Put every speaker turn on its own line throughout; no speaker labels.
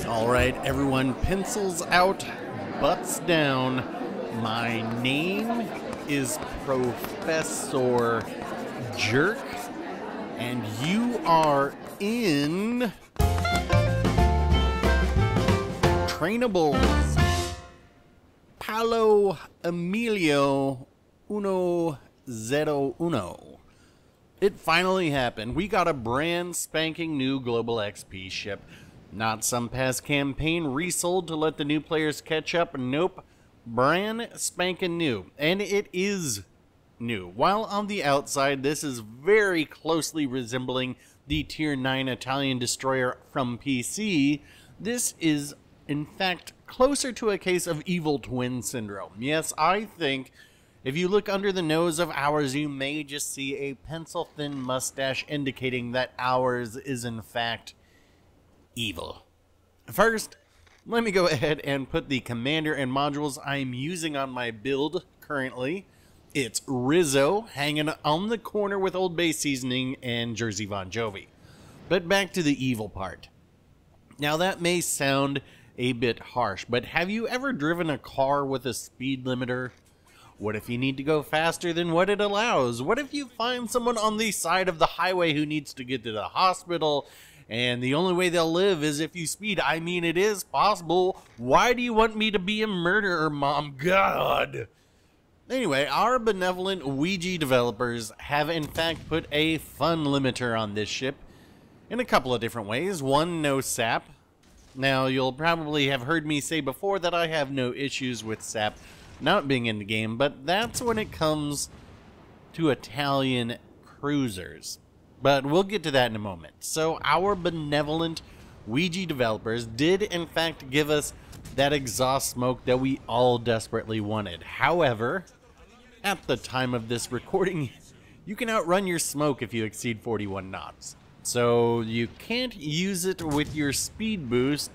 Alright, everyone, pencils out, butts down. My name is Professor Jerk, and you are in Trainables. Paolo, Emilio, 101. It finally happened. We got a brand spanking new Global XP ship. Not some past campaign resold to let the new players catch up. Nope. Brand spanking new. And it is new. While on the outside, this is very closely resembling the Tier 9 Italian destroyer from PC. This is, in fact, closer to a case of evil twin syndrome. Yes, I think if you look under the nose of ours, you may just see a pencil-thin mustache indicating that ours is, in fact, evil. First, let me go ahead and put the commander and modules I'm using on my build currently. It's Rizzo, hanging on the corner with Old Bay Seasoning and Jersey Bon Jovi. But back to the evil part. Now that may sound a bit harsh, but have you ever driven a car with a speed limiter? What if you need to go faster than what it allows? What if you find someone on the side of the highway who needs to get to the hospital, and the only way they'll live is if you speed? I mean, it is possible. Why do you want me to be a murderer, Mom? God! Anyway, our benevolent Ouija developers have in fact put a fun limiter on this ship in a couple of different ways. One, no sap. Now, you'll probably have heard me say before that I have no issues with sap not being in the game, but that's when it comes to Italian cruisers. But we'll get to that in a moment. So our benevolent Ouija developers did in fact give us that exhaust smoke that we all desperately wanted. However, at the time of this recording, you can outrun your smoke if you exceed 41 knots. So you can't use it with your speed boost,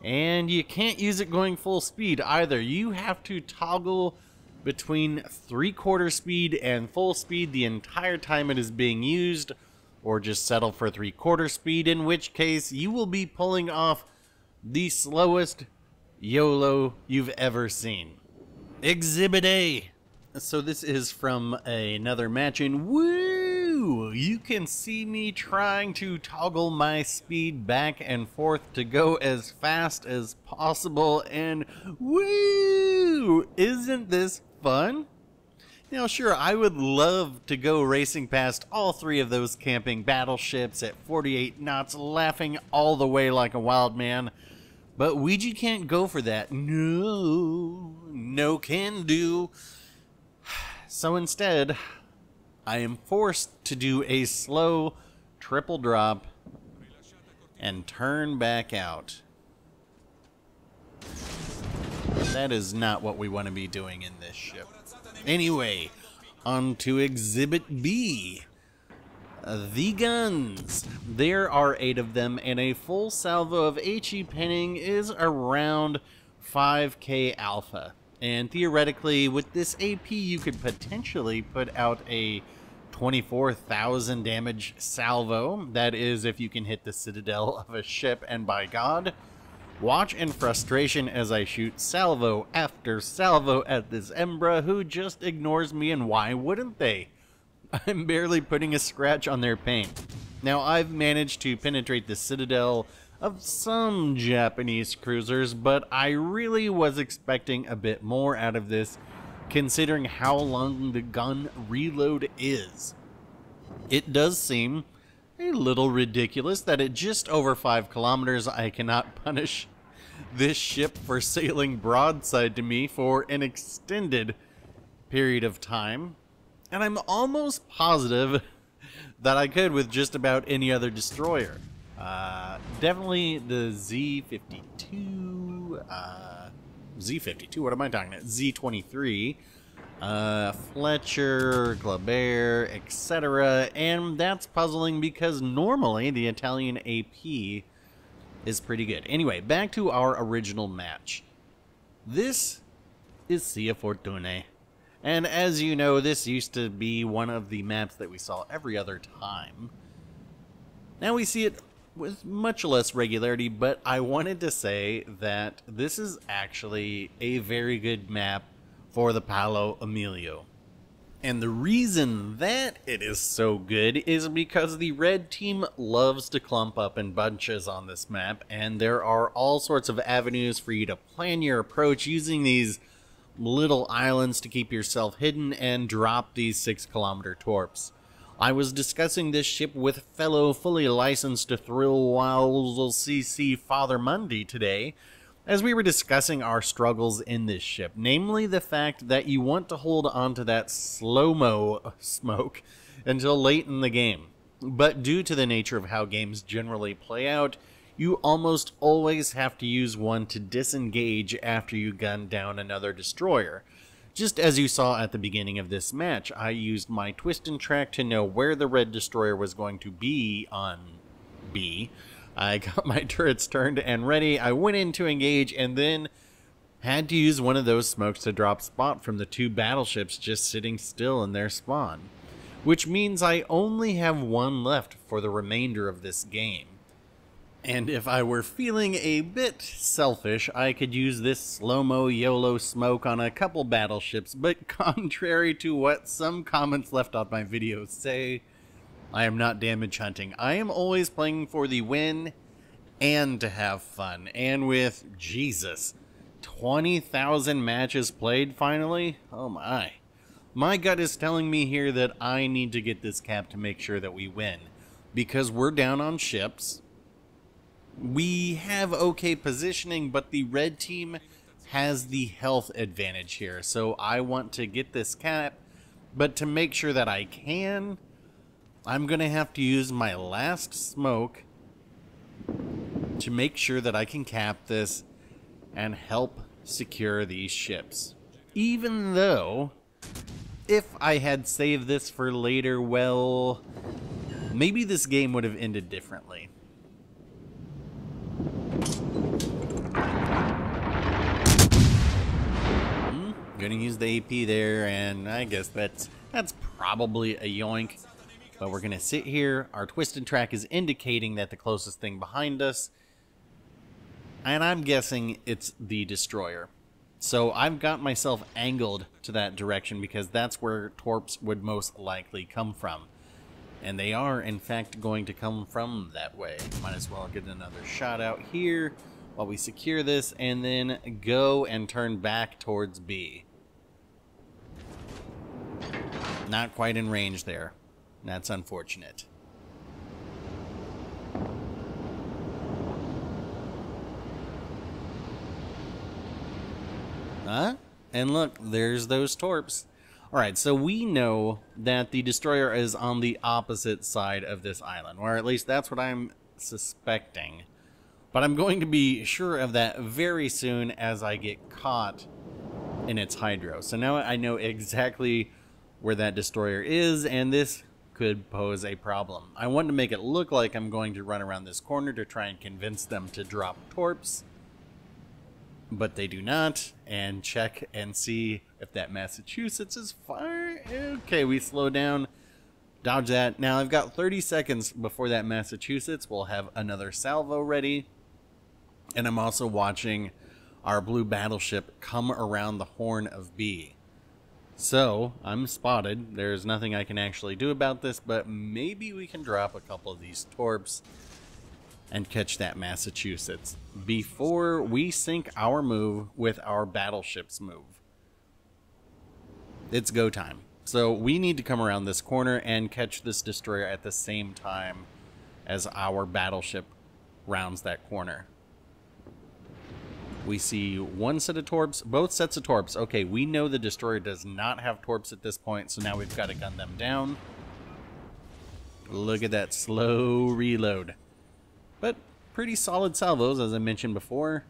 and you can't use it going full speed either. You have to toggle between 3/4 speed and full speed the entire time it is being used, or just settle for 3/4 speed, in which case you will be pulling off the slowest YOLO you've ever seen. Exhibit A. So this is from another match, and woo! You can see me trying to toggle my speed back and forth to go as fast as possible, and woo! Isn't this fun? Now, sure, I would love to go racing past all three of those camping battleships at 48 knots, laughing all the way like a wild man, but Ouija can't go for that. No can do. So instead, I am forced to do a slow triple drop and turn back out. That is not what we want to be doing in this ship. Anyway, on to Exhibit B. The guns. There are 8 of them, and a full salvo of HE penning is around 5k alpha. And theoretically, with this AP, you could potentially put out a 24,000 damage salvo. That is, if you can hit the citadel of a ship, and by God, watch in frustration as I shoot salvo after salvo at this Embra who just ignores me, and why wouldn't they? I'm barely putting a scratch on their paint. Now, I've managed to penetrate the citadel of some Japanese cruisers, but I really was expecting a bit more out of this, considering how long the gun reload is. It does seem a little ridiculous that at just over 5 kilometers I cannot punish this ship for sailing broadside to me for an extended period of time, and I'm almost positive that I could with just about any other destroyer. Definitely the Z52, what am I talking about? Z23, Fletcher, Glaber, etc. And that's puzzling because normally the Italian AP is pretty good. Anyway, back to our original match. This is Sia Fortune. And as you know, this used to be one of the maps that we saw every other time. Now we see it with much less regularity, but I wanted to say that this is actually a very good map for the Paolo Emilio. And the reason that it is so good is because the red team loves to clump up in bunches on this map, and there are all sorts of avenues for you to plan your approach using these little islands to keep yourself hidden and drop these 6-kilometer torps. I was discussing this ship with fellow fully licensed Thrill Wild CC Father Monday today, as we were discussing our struggles in this ship, namely the fact that you want to hold on to that slow-mo smoke until late in the game. But due to the nature of how games generally play out, you almost always have to use one to disengage after you gun down another destroyer. Just as you saw at the beginning of this match, I used my twist and track to know where the red destroyer was going to be on B. I got my turrets turned and ready, I went in to engage, and then had to use one of those smokes to drop spot from the 2 battleships just sitting still in their spawn. Which means I only have 1 left for the remainder of this game. And if I were feeling a bit selfish, I could use this slow-mo YOLO smoke on a couple battleships, but contrary to what some comments left on my videos say, I am not damage hunting. I am always playing for the win and to have fun. And with, Jesus, 20,000 matches played finally? Oh my. My gut is telling me here that I need to get this cap to make sure that we win. Because we're down on ships. We have okay positioning, but the red team has the health advantage here. So I want to get this cap, but to make sure that I can, I'm going to have to use my last smoke to make sure that I can cap this and help secure these ships. Even though, if I had saved this for later, well, maybe this game would have ended differently. Gonna use the AP there, and I guess that's probably a yoink. But we're gonna sit here. Our twisted track is indicating that the closest thing behind us, and I'm guessing it's the destroyer. So I've got myself angled to that direction because that's where torps would most likely come from. And they are, in fact, going to come from that way. Might as well get another shot out here while we secure this, and then go and turn back towards B. Not quite in range there. That's unfortunate. Huh? And look, there's those torps. Alright, so we know that the destroyer is on the opposite side of this island, or at least that's what I'm suspecting. But I'm going to be sure of that very soon as I get caught in its hydro. So now I know exactly where that destroyer is, and this could pose a problem. I want to make it look like I'm going to run around this corner to try and convince them to drop torps, but they do not. And check and see if that Massachusetts is fire. Okay, we slow down, dodge that. Now I've got 30 seconds before that Massachusetts will have another salvo ready, and I'm also watching our blue battleship come around the horn of B. So, I'm spotted. There's nothing I can actually do about this, but maybe we can drop a couple of these torps and catch that Massachusetts before we sync our move with our battleship's move. It's go time. So we need to come around this corner and catch this destroyer at the same time as our battleship rounds that corner. We see one set of torps, both sets of torps. Okay, we know the destroyer does not have torps at this point, so now we've got to gun them down. Look at that slow reload. But pretty solid salvos, as I mentioned before.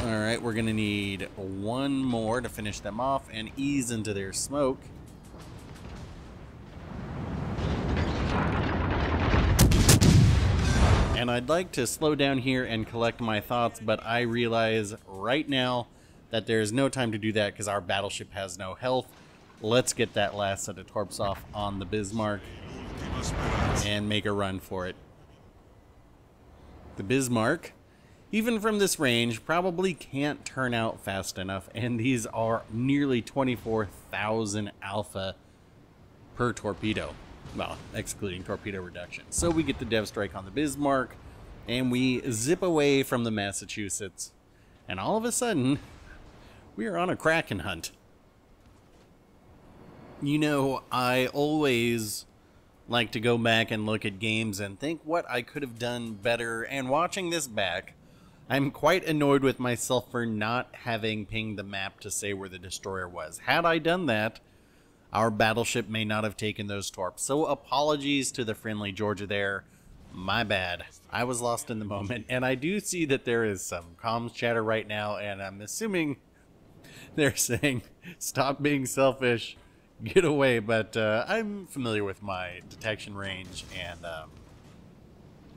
Alright, we're going to need one more to finish them off and ease into their smoke. And I'd like to slow down here and collect my thoughts, but I realize right now that there's no time to do that because our battleship has no health. Let's get that last set of torps off on the Bismarck. and make a run for it. The Bismarck, even from this range, probably can't turn out fast enough, and these are nearly 24,000 alpha per torpedo. Well, excluding torpedo reduction. So we get the Dev Strike on the Bismarck, and we zip away from the Massachusetts, and all of a sudden, we are on a Kraken hunt. You know, I always like to go back and look at games and think what I could have done better, and watching this back, I'm quite annoyed with myself for not having pinged the map to say where the destroyer was. Had I done that, our battleship may not have taken those torps. So apologies to the friendly Georgia there. My bad. I was lost in the moment, and I do see that there is some comms chatter right now, and I'm assuming they're saying, stop being selfish, get away, but I'm familiar with my detection range, and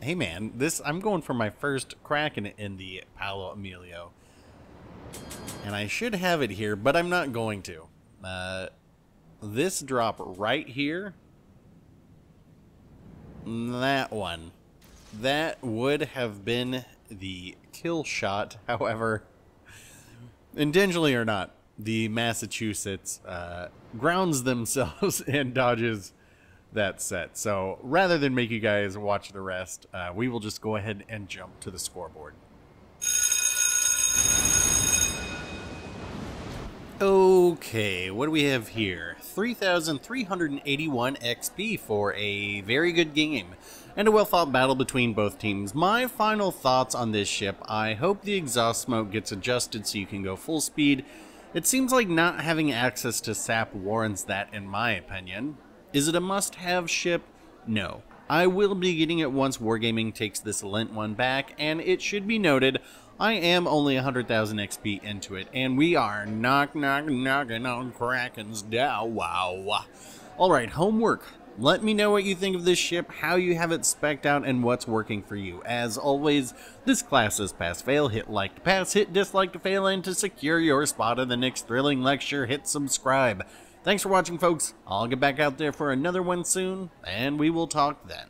hey man, I'm going for my first Kraken in the Paolo Emilio, and I should have it here, but I'm not going to. This drop right here, that one, that would have been the kill shot. However, intentionally or not, the Massachusetts grounds themselves and dodges that set. So rather than make you guys watch the rest, we will just go ahead and jump to the scoreboard. Okay, what do we have here? 3,381 XP for a very good game, and a well-fought battle between both teams. My final thoughts on this ship: I hope the exhaust smoke gets adjusted so you can go full speed. It seems like not having access to SAP warrants that, in my opinion. Is it a must-have ship? No. I will be getting it once Wargaming takes this Lent one back, and it should be noted, I am only 100,000 XP into it, and we are knocking on Kraken's down. Wow. Alright, homework. Let me know what you think of this ship, how you have it spec'd out, and what's working for you. As always, this class is pass-fail. Hit like to pass, hit dislike to fail, and to secure your spot in the next thrilling lecture, hit subscribe. Thanks for watching, folks. I'll get back out there for another one soon, and we will talk then.